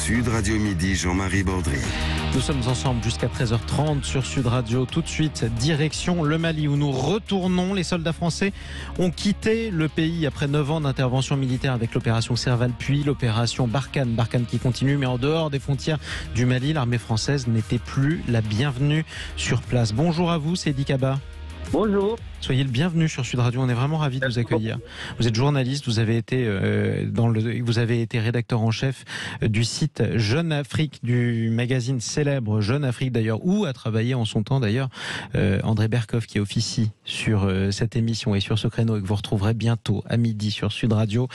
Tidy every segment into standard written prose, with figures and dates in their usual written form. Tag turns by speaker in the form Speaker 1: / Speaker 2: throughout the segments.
Speaker 1: Sud Radio Midi, Jean-Marie Bordry.
Speaker 2: Nous sommes ensemble jusqu'à 13h30 sur Sud Radio. Tout de suite, direction le Mali où nous retournons. Les soldats français ont quitté le pays après 9 ans d'intervention militaire avec l'opération Serval puis l'opération Barkhane. Barkhane qui continue, mais en dehors des frontières du Mali, l'armée française n'était plus la bienvenue sur place. Bonjour à vous, Seydi Kaba.
Speaker 3: Bonjour.
Speaker 2: Soyez le bienvenu sur Sud Radio, on est vraiment ravis de vous accueillir. Vous êtes journaliste, vous avez été rédacteur en chef du site Jeune Afrique, du magazine célèbre Jeune Afrique d'ailleurs, où a travaillé en son temps d'ailleurs André Berkoff qui officie sur cette émission et sur ce créneau et que vous retrouverez bientôt à midi sur Sud Radio.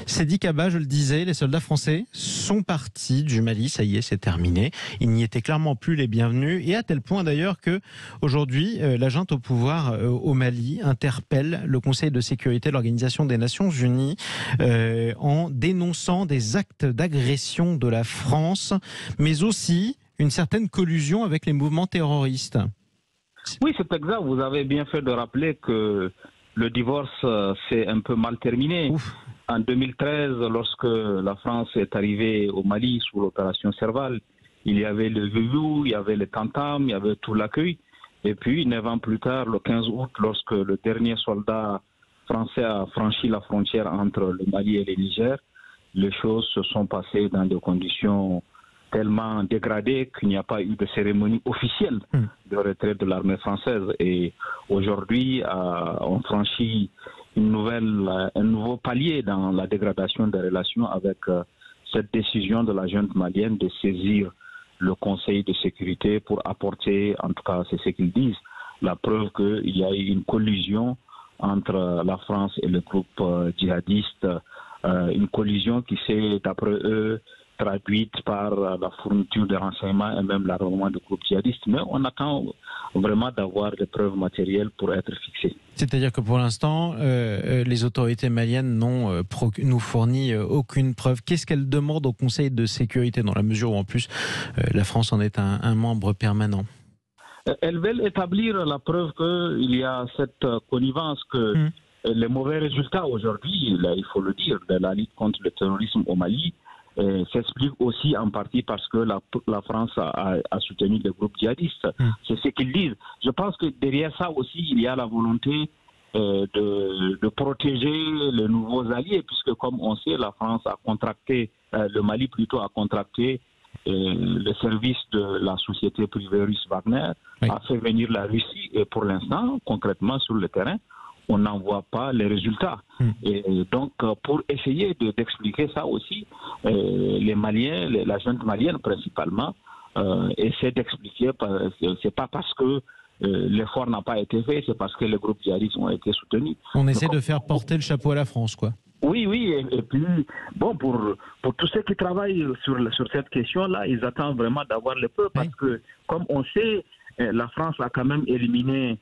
Speaker 2: Seydi Kaba, je le disais, les soldats français sont partis du Mali, ça y est, c'est terminé. Ils n'y étaient clairement plus les bienvenus et à tel point d'ailleurs que aujourd'hui la junte au pouvoir au Mali interpelle le Conseil de sécurité de l'Organisation des Nations Unies en dénonçant des actes d'agression de la France, mais aussi une certaine collusion avec les mouvements terroristes.
Speaker 3: Oui, c'est exact. Vous avez bien fait de rappeler que le divorce s'est un peu mal terminé.
Speaker 2: Ouf.
Speaker 3: En 2013, lorsque la France est arrivée au Mali sous l'opération Serval, il y avait le Veillou, il y avait le Tantam, il y avait tout l'accueil. Et puis, 9 ans plus tard, le 15 août, lorsque le dernier soldat français a franchi la frontière entre le Mali et le Niger, les choses se sont passées dans des conditions tellement dégradées qu'il n'y a pas eu de cérémonie officielle de retraite de l'armée française. Et aujourd'hui, on franchit un nouveau palier dans la dégradation des relations avec cette décision de la junte malienne de saisir le Conseil de sécurité pour apporter, en tout cas c'est ce qu'ils disent, la preuve qu'il y a eu une collusion entre la France et le groupe djihadiste, une collusion qui s'est, d'après eux, traduite par la fourniture de renseignements et même l'armement du groupe djihadiste. Mais on attend vraiment d'avoir des preuves matérielles pour être fixées.
Speaker 2: C'est-à-dire que pour l'instant, les autorités maliennes n'ont nous fourni aucune preuve. Qu'est-ce qu'elles demandent au Conseil de sécurité, dans la mesure où en plus la France en est un membre permanent?
Speaker 3: Elles veulent établir la preuve qu'il y a cette connivence, que les mauvais résultats aujourd'hui, il faut le dire, de la lutte contre le terrorisme au Mali, s'explique aussi en partie parce que la France a soutenu les groupes djihadistes. C'est ce qu'ils disent. Je pense que derrière ça aussi, il y a la volonté de protéger les nouveaux alliés, puisque comme on sait, la France a contracté, le Mali plutôt a contracté le service de la société privée russe Wagner, a fait venir la Russie et pour l'instant, concrètement sur le terrain, on n'en voit pas les résultats. Et donc, pour essayer d'expliquer ça aussi, les Maliens, la junte malienne principalement, essaie d'expliquer, c'est pas parce que l'effort n'a pas été fait, c'est parce que les groupes djihadistes ont été soutenus.
Speaker 2: On essaie de faire porter le chapeau à la France, quoi.
Speaker 3: Oui, et puis, bon, pour tous ceux qui travaillent sur cette question-là, ils attendent vraiment d'avoir les preuves, parce que, comme on sait, la France a quand même éliminé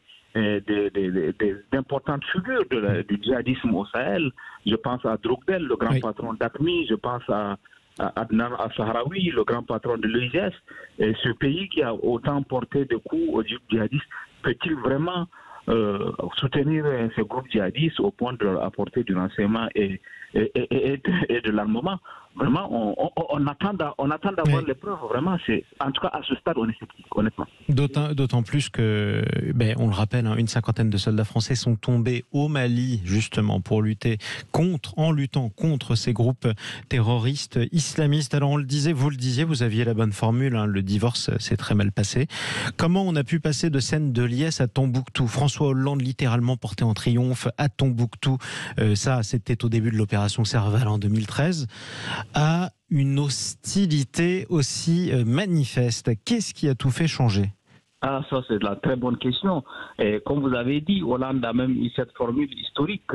Speaker 3: d'importantes figures du djihadisme au Sahel. Je pense à Drogdel, le grand patron d'AQMI, je pense à Adnan al-Sahraoui, le grand patron de l'OIS. Ce pays qui a autant porté de coups aux djihadistes, peut-il vraiment soutenir ces groupes djihadistes au point de leur apporter du renseignement et de l'armement? Vraiment, on attend d'avoir les preuves. Vraiment, en tout cas, à ce stade, on est sceptique, honnêtement.
Speaker 2: D'autant plus que, on le rappelle, une cinquantaine de soldats français sont tombés au Mali, justement, pour en luttant contre ces groupes terroristes islamistes. Alors, on le disait, vous aviez la bonne formule, le divorce s'est très mal passé. Comment on a pu passer de scène de liesse à Tombouctou? François Hollande, littéralement porté en triomphe à Tombouctou, ça, c'était au début de l'opération Serval en 2013. À une hostilité aussi manifeste. Qu'est-ce qui a tout fait changer?
Speaker 3: Ah, ça c'est la très bonne question. Et comme vous avez dit, Hollande a même eu cette formule historique,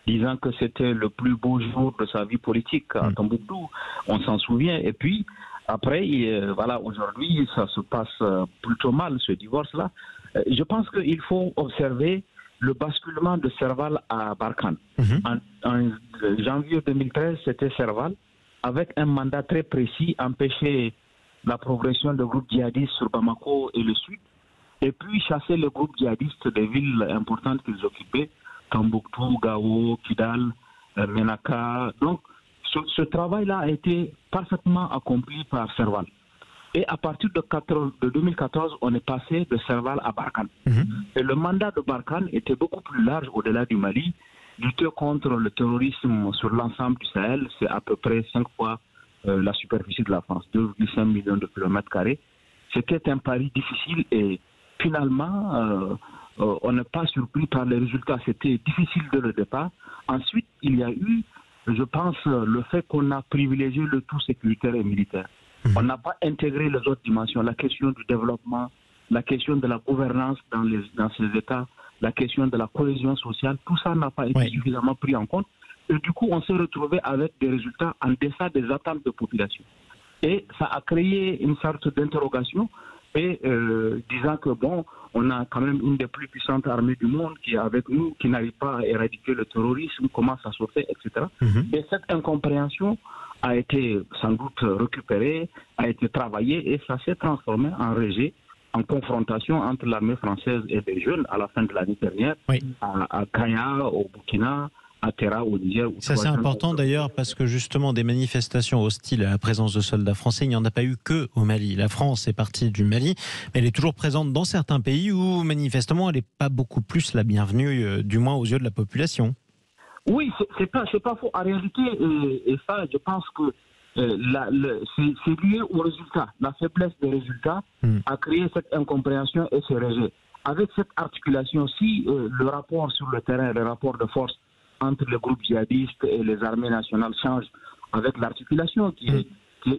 Speaker 3: disant que c'était le plus beau jour de sa vie politique à Tombouctou. On s'en souvient. Et puis, après, voilà, aujourd'hui, ça se passe plutôt mal, ce divorce-là. Je pense qu'il faut observer le basculement de Serval à Barkhane. En janvier 2013, c'était Serval, avec un mandat très précis, empêcher la progression de groupes djihadistes sur Bamako et le sud, et puis chasser les groupes djihadistes des villes importantes qu'ils occupaient, Tombouctou, Gao, Kidal, Menaka. Donc, Ce travail-là a été parfaitement accompli par Serval. Et à partir de 2014, on est passé de Serval à Barkhane. Et le mandat de Barkhane était beaucoup plus large au-delà du Mali. Lutter contre le terrorisme sur l'ensemble du Sahel, c'est à peu près 5 fois la superficie de la France, 2,5 millions de kilomètres carrés. C'était un pari difficile et finalement, on n'est pas surpris par les résultats. C'était difficile dès le départ. Ensuite, il y a eu, je pense, le fait qu'on a privilégié le tout sécuritaire et militaire. On n'a pas intégré les autres dimensions, la question du développement, la question de la gouvernance dans ces États, la question de la cohésion sociale. Tout ça n'a pas été suffisamment pris en compte. Et du coup, on s'est retrouvé avec des résultats en deçà des attentes de population. Et ça a créé une sorte d'interrogation et disant que bon, on a quand même une des plus puissantes armées du monde qui est avec nous, qui n'arrive pas à éradiquer le terrorisme, comment ça se fait, etc. Et cette incompréhension a été sans doute récupérée, a été travaillée et ça s'est transformé en rejet, en confrontation entre l'armée française et les jeunes à la fin de l'année dernière, à Kaya, au Burkina, à Terra, au Niger.
Speaker 2: Ça c'est important d'ailleurs parce que justement des manifestations hostiles à la présence de soldats français, il n'y en a pas eu que au Mali. La France est partie du Mali, mais elle est toujours présente dans certains pays où manifestement elle n'est pas beaucoup plus la bienvenue, du moins aux yeux de la population.
Speaker 3: Oui, c'est pas faux. En réalité, et ça, je pense que c'est lié aux résultats. La faiblesse des résultats a créé cette incompréhension et ce rejet. Avec cette articulation, si le rapport sur le terrain, le rapport de force entre les groupes djihadistes et les armées nationales change avec l'articulation qui est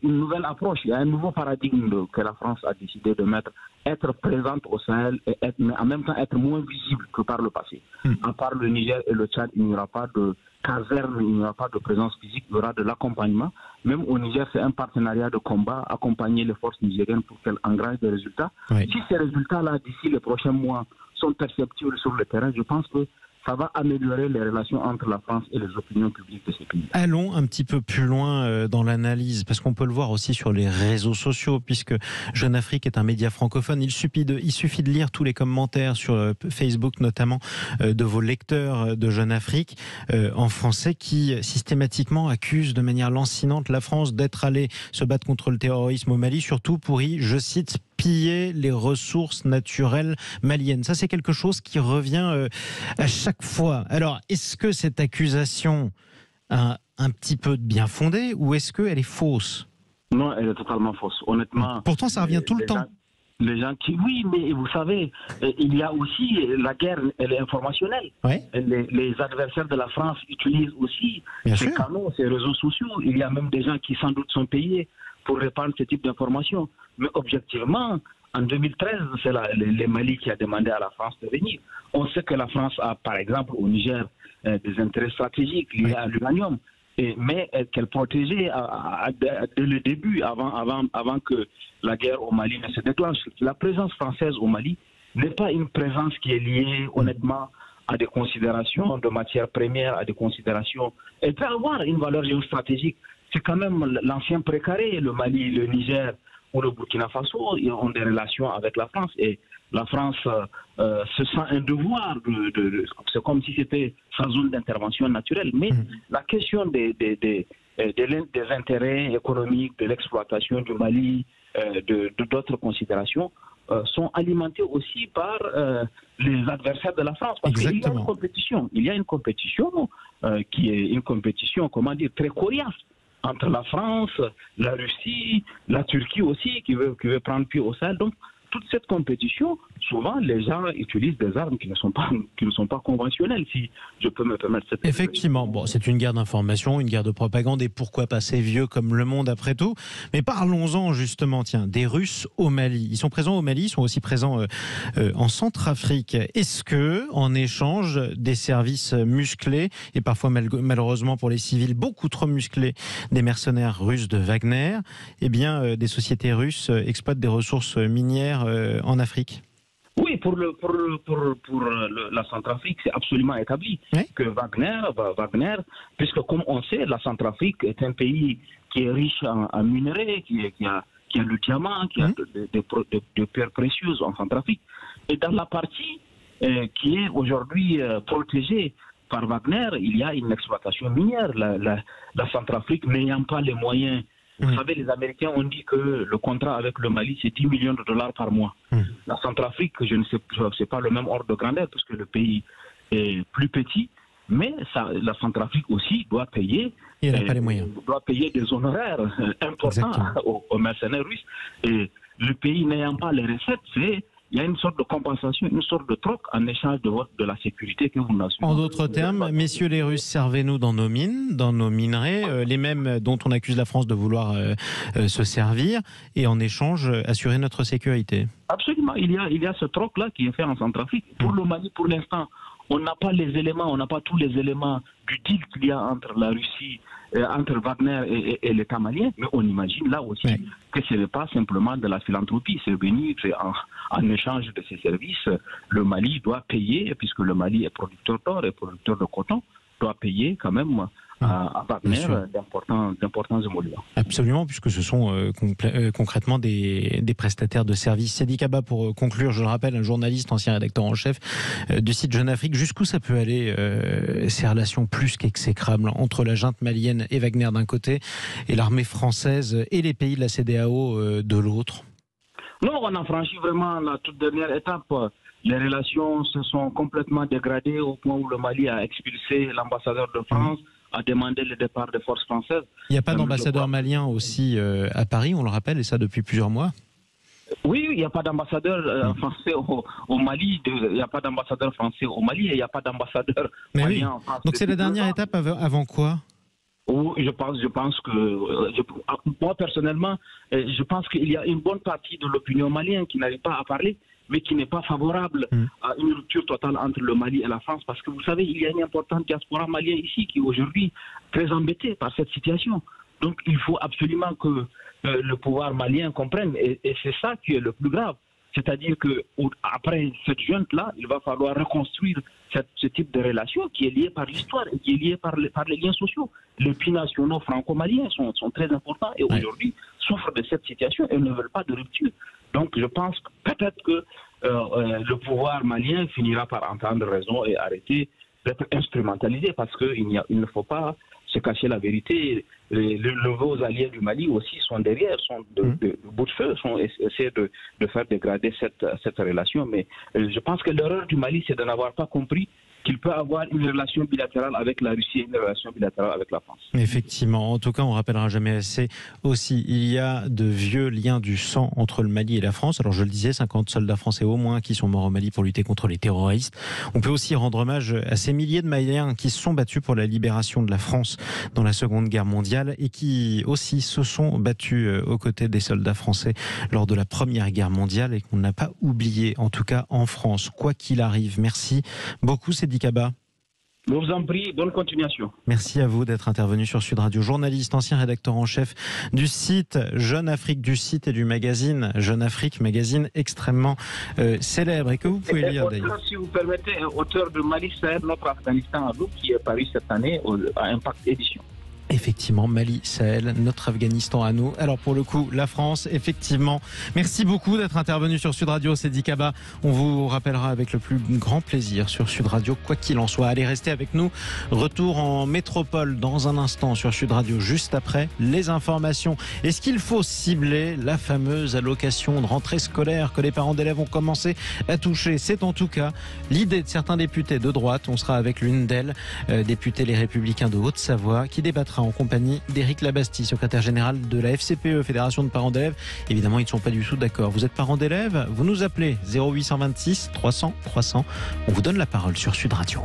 Speaker 3: une nouvelle approche. Il y a un nouveau paradigme que la France a décidé de mettre, être présente au Sahel, mais en même temps être moins visible que par le passé. À part le Niger et le Tchad, il n'y aura pas de caserne, il n'y aura pas de présence physique, il y aura de l'accompagnement. Même au Niger, c'est un partenariat de combat, accompagner les forces nigériennes pour qu'elles engrangent des résultats. Si ces résultats-là, d'ici les prochains mois, sont perceptibles sur le terrain, je pense que ça va améliorer les relations entre la France et les opinions publiques de ces pays.
Speaker 2: Allons un petit peu plus loin dans l'analyse, parce qu'on peut le voir aussi sur les réseaux sociaux, puisque Jeune Afrique est un média francophone. Il suffit de lire tous les commentaires sur Facebook, notamment de vos lecteurs de Jeune Afrique en français, qui systématiquement accusent de manière lancinante la France d'être allée se battre contre le terrorisme au Mali, surtout pour y, je cite, piller les ressources naturelles maliennes. Ça, c'est quelque chose qui revient à chaque fois. Alors, est-ce que cette accusation a un petit peu de bien fondée ou est-ce qu'elle est fausse?
Speaker 3: Non, elle est totalement fausse. Honnêtement.
Speaker 2: Pourtant, ça revient tout le temps.
Speaker 3: Les gens qui... Oui, mais vous savez, il y a aussi la guerre, elle est informationnelle. Les adversaires de la France utilisent aussi ces canaux, ces réseaux sociaux. Il y a même des gens qui sans doute sont payés pour répandre ce type d'informations. Mais objectivement, en 2013, c'est les Mali qui a demandé à la France de venir. On sait que la France a, par exemple, au Niger, des intérêts stratégiques liés à l'uranium, mais qu'elle protégeait dès le début, avant que la guerre au Mali ne se déclenche. La présence française au Mali n'est pas une présence qui est liée, honnêtement, à des considérations de matières premières, à des considérations... Elle peut avoir une valeur géostratégique. C'est quand même l'ancien précaré, le Mali, le Niger ou le Burkina Faso, ils ont des relations avec la France et la France se sent un devoir, c'est comme si c'était sa zone d'intervention naturelle. Mais la question des intérêts économiques, de l'exploitation du Mali, d'autres considérations, sont alimentés aussi par les adversaires de la France. Parce qu'il y a une compétition. Il y a une compétition qui est une compétition, comment dire, très coriace entre la France, la Russie, la Turquie aussi, qui veut prendre pied au Sahel. Donc, toute cette compétition, souvent, les gens utilisent des armes qui ne sont pas conventionnelles, si je peux me permettre cette...
Speaker 2: Effectivement, bon, c'est une guerre d'information, une guerre de propagande, et pourquoi pas, c'est vieux comme le monde après tout. Mais parlons-en justement, tiens, des Russes au Mali. Ils sont présents au Mali, ils sont aussi présents en Centrafrique. Est-ce que, en échange des services musclés, et parfois malheureusement pour les civils beaucoup trop musclés, des mercenaires russes de Wagner, eh bien, des sociétés russes exploitent des ressources minières en Afrique?
Speaker 3: Oui, pour la Centrafrique, c'est absolument établi que Wagner, puisque comme on sait, la Centrafrique est un pays qui est riche en minerais, qui a le diamant, qui a des pierres précieuses en Centrafrique. Et dans la partie qui est aujourd'hui protégée par Wagner, il y a une exploitation minière. La Centrafrique n'ayant pas les moyens. Vous savez, les Américains ont dit que le contrat avec le Mali, c'est 10 millions de dollars par mois. La Centrafrique, je ne sais pas le même ordre de grandeur, parce que le pays est plus petit, mais la Centrafrique aussi doit payer.
Speaker 2: Et elle n'a pas les moyens.
Speaker 3: Doit payer des honoraires importants aux mercenaires russes. Et le pays n'ayant pas les recettes, il y a une sorte de compensation, une sorte de troc en échange de la sécurité que vous n'assurez.
Speaker 2: En d'autres termes, messieurs les Russes, servez-nous dans nos mines, dans nos minerais, les mêmes dont on accuse la France de vouloir se servir, et en échange, assurer notre sécurité.
Speaker 3: Absolument. Il y a ce troc-là qui est fait en Centrafrique. Pour le Mali, pour l'instant, on n'a pas les éléments, on n'a pas tous les éléments du deal qu'il y a entre la Russie, entre Wagner et l'État malien, mais on imagine là aussi que ce n'est pas simplement de la philanthropie, c'est en échange de ces services, le Mali doit payer, puisque le Mali est producteur d'or et producteur de coton, doit payer quand même à Wagner d'importants émoluments.
Speaker 2: Absolument, puisque ce sont concrètement des prestataires de services. Seydi Kaba, pour conclure, je le rappelle, un journaliste, ancien rédacteur en chef du site Jeune Afrique. Jusqu'où ça peut aller, ces relations plus qu'exécrables entre la junte malienne et Wagner d'un côté, et l'armée française et les pays de la CEDEAO de l'autre?
Speaker 3: Non, on a franchi vraiment la toute dernière étape. Les relations se sont complètement dégradées au point où le Mali a expulsé l'ambassadeur de France, a demandé le départ des forces françaises.
Speaker 2: Il n'y a pas d'ambassadeur malien aussi à Paris, on le rappelle, et ça depuis plusieurs mois?
Speaker 3: Oui, il n'y a pas d'ambassadeur français au Mali, il n'y a pas d'ambassadeur français au Mali et il n'y a pas d'ambassadeur malien en France.
Speaker 2: Donc c'est la dernière étape avant quoi?
Speaker 3: Je pense que, moi personnellement, je pense qu'il y a une bonne partie de l'opinion malienne qui n'arrive pas à parler, mais qui n'est pas favorable à une rupture totale entre le Mali et la France, parce que vous savez, il y a une importante diaspora malienne ici qui est aujourd'hui très embêtée par cette situation. Donc il faut absolument que le pouvoir malien comprenne, et c'est ça qui est le plus grave. C'est-à-dire qu'après cette junte-là, il va falloir reconstruire ce type de relation qui est lié par l'histoire et qui est lié par les liens sociaux. Les binationaux franco-maliens sont très importants et aujourd'hui souffrent de cette situation et ne veulent pas de rupture. Donc je pense peut-être que le pouvoir malien finira par entendre raison et arrêter d'être instrumentalisé, parce qu'il ne faut pas se cacher la vérité. Les nouveaux alliés du Mali aussi sont derrière, sont de bout de feu, essaient de faire dégrader cette relation. Mais je pense que l'erreur du Mali, c'est de n'avoir pas compris qu'il peut avoir une relation bilatérale avec la Russie et une relation bilatérale avec la France.
Speaker 2: Effectivement, en tout cas, on ne rappellera jamais assez aussi. Il y a de vieux liens du sang entre le Mali et la France. Alors je le disais, 50 soldats français au moins qui sont morts au Mali pour lutter contre les terroristes. On peut aussi rendre hommage à ces milliers de Maliens qui se sont battus pour la libération de la France dans la Seconde Guerre mondiale et qui aussi se sont battus aux côtés des soldats français lors de la Première Guerre mondiale et qu'on n'a pas oublié, en tout cas en France, quoi qu'il arrive. Merci beaucoup, Seydi Kaba.
Speaker 3: Je vous en prie, bonne continuation.
Speaker 2: Merci à vous d'être intervenu sur Sud Radio. Journaliste, ancien rédacteur en chef du site Jeune Afrique, du site et du magazine Jeune Afrique, magazine extrêmement célèbre et que vous pouvez lire d'ailleurs.
Speaker 3: Si vous permettez, auteur de Mali Sahel, notre Afghanistan à nous, qui est paru cette année à Impact Édition.
Speaker 2: Effectivement, Mali, Sahel, notre Afghanistan à nous. Alors pour le coup, la France, effectivement. Merci beaucoup d'être intervenu sur Sud Radio, Seydi Kaba. On vous rappellera avec le plus grand plaisir sur Sud Radio, quoi qu'il en soit. Allez, restez avec nous. Retour en métropole dans un instant sur Sud Radio, juste après les informations. Est-ce qu'il faut cibler la fameuse allocation de rentrée scolaire que les parents d'élèves ont commencé à toucher? C'est en tout cas l'idée de certains députés de droite. On sera avec l'une d'elles, députée Les Républicains de Haute-Savoie, qui débattra en compagnie d'Éric Labastie, secrétaire général de la FCPE, Fédération de parents d'élèves. Évidemment, ils ne sont pas du tout d'accord. Vous êtes parents d'élèves, vous nous appelez 0826 300 300. On vous donne la parole sur Sud Radio.